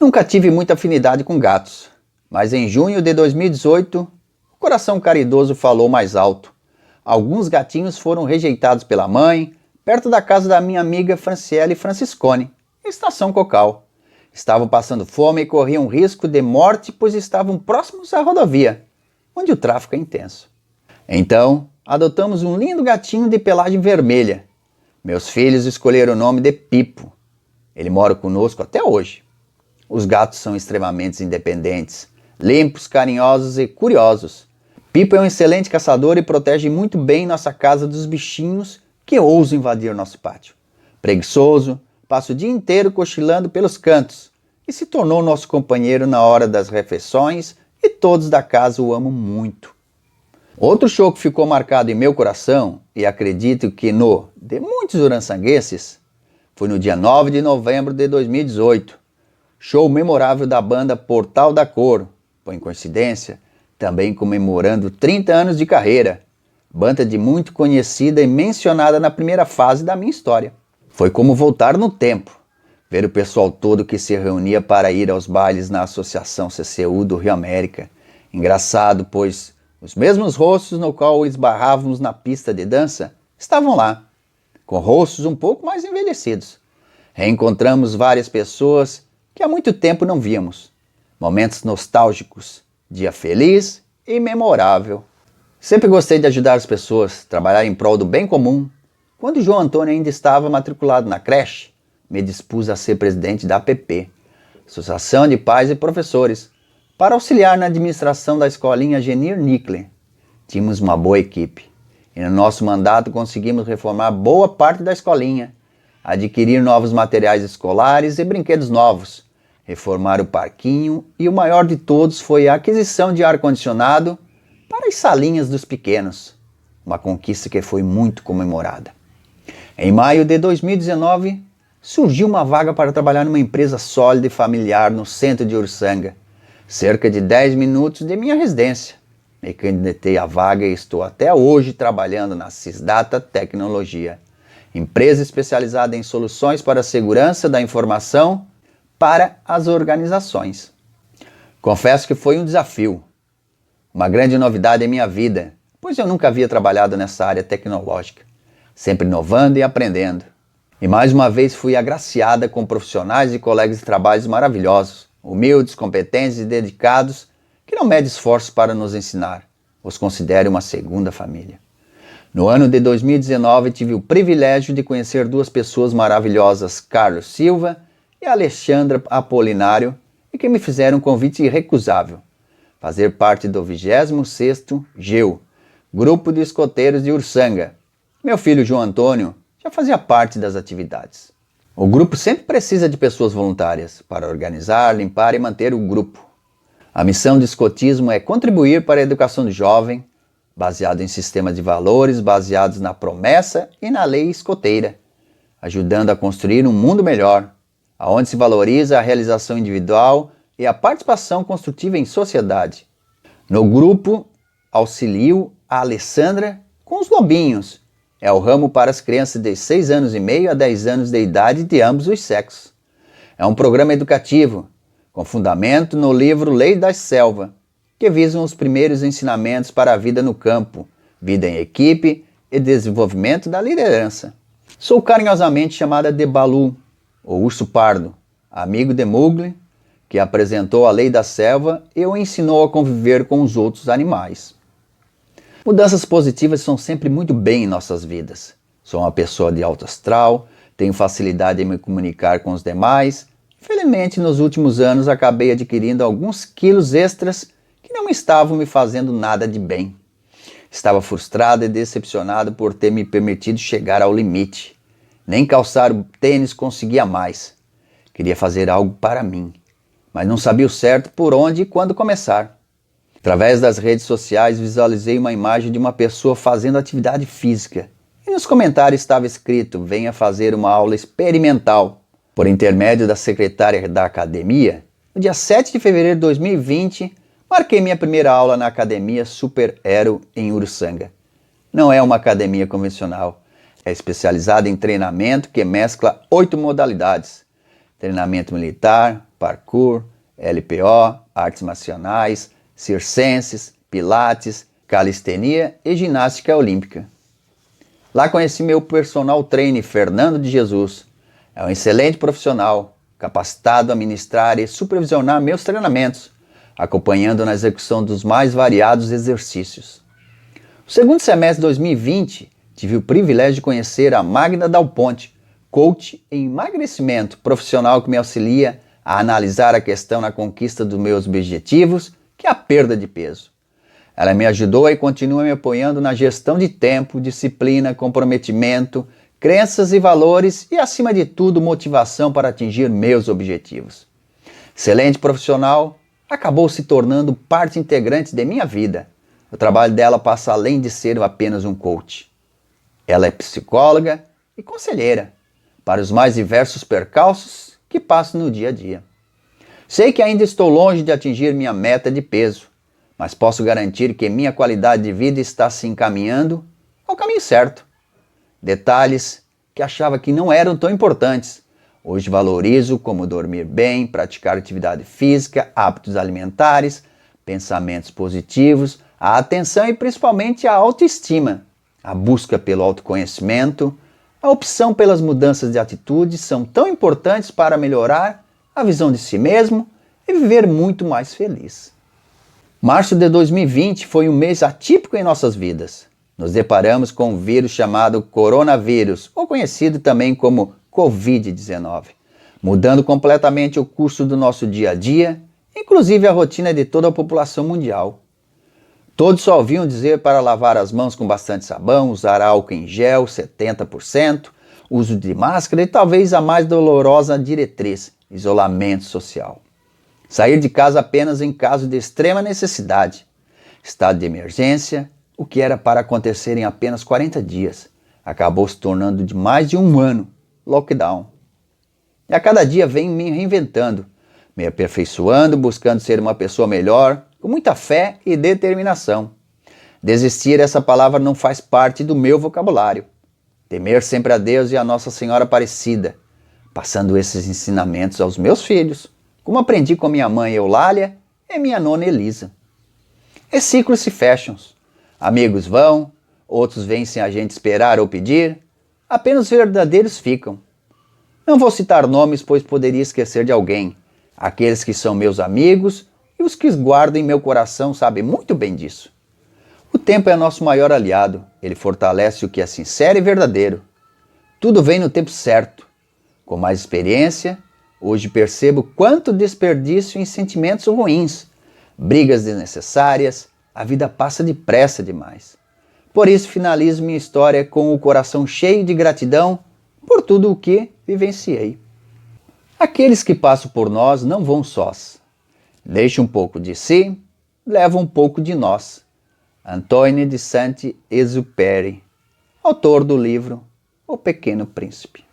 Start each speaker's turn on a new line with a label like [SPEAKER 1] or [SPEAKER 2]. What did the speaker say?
[SPEAKER 1] Nunca tive muita afinidade com gatos, mas em junho de 2018, o coração caridoso falou mais alto. Alguns gatinhos foram rejeitados pela mãe, perto da casa da minha amiga Franciele Franciscone, em Estação Cocal. Estavam passando fome e corriam risco de morte, pois estavam próximos à rodovia, onde o tráfego é intenso. Então, adotamos um lindo gatinho de pelagem vermelha. Meus filhos escolheram o nome de Pipo. Ele mora conosco até hoje. Os gatos são extremamente independentes, limpos, carinhosos e curiosos. Pipo é um excelente caçador e protege muito bem nossa casa dos bichinhos que ousam invadir nosso pátio. Preguiçoso, passa o dia inteiro cochilando pelos cantos e se tornou nosso companheiro na hora das refeições e todos da casa o amam muito. Outro show que ficou marcado em meu coração, e acredito que de muitos uruçanguenses, foi no dia 9 de novembro de 2018. Show memorável da banda Portal da Cor, por coincidência, também comemorando 30 anos de carreira. Banda de muito conhecida e mencionada na primeira fase da minha história. Foi como voltar no tempo, ver o pessoal todo que se reunia para ir aos bailes na Associação CCU do Rio América. Engraçado, pois os mesmos rostos no qual esbarrávamos na pista de dança estavam lá, com rostos um pouco mais envelhecidos. Reencontramos várias pessoas que há muito tempo não víamos. Momentos nostálgicos, dia feliz e memorável. Sempre gostei de ajudar as pessoas, trabalhar em prol do bem comum. Quando João Antônio ainda estava matriculado na creche, me dispus a ser presidente da APP, Associação de Pais e Professores, para auxiliar na administração da escolinha Genir Nickler. Tínhamos uma boa equipe, e no nosso mandato conseguimos reformar boa parte da escolinha, adquirir novos materiais escolares e brinquedos novos, reformar o parquinho e o maior de todos foi a aquisição de ar-condicionado para as salinhas dos pequenos, uma conquista que foi muito comemorada. Em maio de 2019, surgiu uma vaga para trabalhar numa empresa sólida e familiar no centro de Uruçanga, cerca de 10 minutos de minha residência. Me candidatei à vaga e estou até hoje trabalhando na Cisdata Tecnologia, empresa especializada em soluções para a segurança da informação para as organizações. Confesso que foi um desafio, uma grande novidade em minha vida, pois eu nunca havia trabalhado nessa área tecnológica, sempre inovando e aprendendo. E mais uma vez fui agraciada com profissionais e colegas de trabalhos maravilhosos, humildes, competentes e dedicados, que não medem esforços para nos ensinar. Os considero uma segunda família. No ano de 2019 tive o privilégio de conhecer duas pessoas maravilhosas, Carlos Silva e Alexandra Apolinário, e que me fizeram um convite irrecusável. Fazer parte do 26º GEU, Grupo de Escoteiros de Uruçanga. Meu filho João Antônio já fazia parte das atividades. O grupo sempre precisa de pessoas voluntárias para organizar, limpar e manter o grupo. A missão do escotismo é contribuir para a educação do jovem, baseado em sistemas de valores baseados na promessa e na lei escoteira, ajudando a construir um mundo melhor, onde se valoriza a realização individual e a participação construtiva em sociedade. No grupo, auxilio a Alessandra com os lobinhos. É o ramo para as crianças de 6 anos e meio a 10 anos de idade de ambos os sexos. É um programa educativo, com fundamento no livro Lei da Selva, que visam os primeiros ensinamentos para a vida no campo, vida em equipe e desenvolvimento da liderança. Sou carinhosamente chamada de Balu, o urso pardo, amigo de Mowgli, que apresentou a Lei da Selva e o ensinou a conviver com os outros animais. Mudanças positivas são sempre muito bem em nossas vidas. Sou uma pessoa de alto astral, tenho facilidade em me comunicar com os demais. Felizmente, nos últimos anos, acabei adquirindo alguns quilos extras que não estavam me fazendo nada de bem. Estava frustrado e decepcionado por ter me permitido chegar ao limite. Nem calçar o tênis conseguia mais. Queria fazer algo para mim, mas não sabia o certo por onde e quando começar. Através das redes sociais visualizei uma imagem de uma pessoa fazendo atividade física. E nos comentários estava escrito: venha fazer uma aula experimental. Por intermédio da secretária da academia, no dia 7 de fevereiro de 2020, marquei minha primeira aula na Academia Super Hero em Uruçanga. Não é uma academia convencional, é especializada em treinamento que mescla 8 modalidades: treinamento militar, parkour, LPO, artes marciais, circenses, pilates, calistenia e ginástica olímpica. Lá conheci meu personal trainer Fernando de Jesus. É um excelente profissional, capacitado a ministrar e supervisionar meus treinamentos, acompanhando na execução dos mais variados exercícios. No segundo semestre de 2020, tive o privilégio de conhecer a Magda Dal Ponte, coach em emagrecimento profissional que me auxilia a analisar a questão na conquista dos meus objetivos, que é a perda de peso. Ela me ajudou e continua me apoiando na gestão de tempo, disciplina, comprometimento, crenças e valores e, acima de tudo, motivação para atingir meus objetivos. Excelente profissional, acabou se tornando parte integrante de minha vida. O trabalho dela passa além de ser apenas um coach. Ela é psicóloga e conselheira para os mais diversos percalços que passo no dia a dia. Sei que ainda estou longe de atingir minha meta de peso, mas posso garantir que minha qualidade de vida está se encaminhando ao caminho certo. Detalhes que achava que não eram tão importantes, hoje valorizo, como dormir bem, praticar atividade física, hábitos alimentares, pensamentos positivos, a atenção e principalmente a autoestima. A busca pelo autoconhecimento, a opção pelas mudanças de atitude são tão importantes para melhorar a visão de si mesmo e viver muito mais feliz. Março de 2020 foi um mês atípico em nossas vidas. Nos deparamos com um vírus chamado coronavírus, ou conhecido também como Covid-19, mudando completamente o curso do nosso dia a dia, inclusive a rotina de toda a população mundial. Todos só ouviam dizer para lavar as mãos com bastante sabão, usar álcool em gel 70%, uso de máscara e talvez a mais dolorosa diretriz, isolamento social. Sair de casa apenas em caso de extrema necessidade. Estado de emergência, o que era para acontecer em apenas 40 dias, acabou se tornando de mais de um ano, lockdown. E a cada dia venho me reinventando, me aperfeiçoando, buscando ser uma pessoa melhor, com muita fé e determinação. Desistir, essa palavra não faz parte do meu vocabulário. Temer sempre a Deus e a Nossa Senhora Aparecida, passando esses ensinamentos aos meus filhos, como aprendi com minha mãe Eulália e minha nona Elisa. E ciclos se fecham. Amigos vão, outros vêm sem a gente esperar ou pedir, apenas verdadeiros ficam. Não vou citar nomes, pois poderia esquecer de alguém. Aqueles que são meus amigos e os que guardo em meu coração sabem muito bem disso. O tempo é nosso maior aliado, ele fortalece o que é sincero e verdadeiro. Tudo vem no tempo certo. Com mais experiência, hoje percebo quanto desperdício em sentimentos ruins, brigas desnecessárias, a vida passa depressa demais. Por isso finalizo minha história com o coração cheio de gratidão por tudo o que vivenciei. Aqueles que passam por nós não vão sós. Deixa um pouco de si, leva um pouco de nós. Antoine de Saint-Exupéry, autor do livro O Pequeno Príncipe.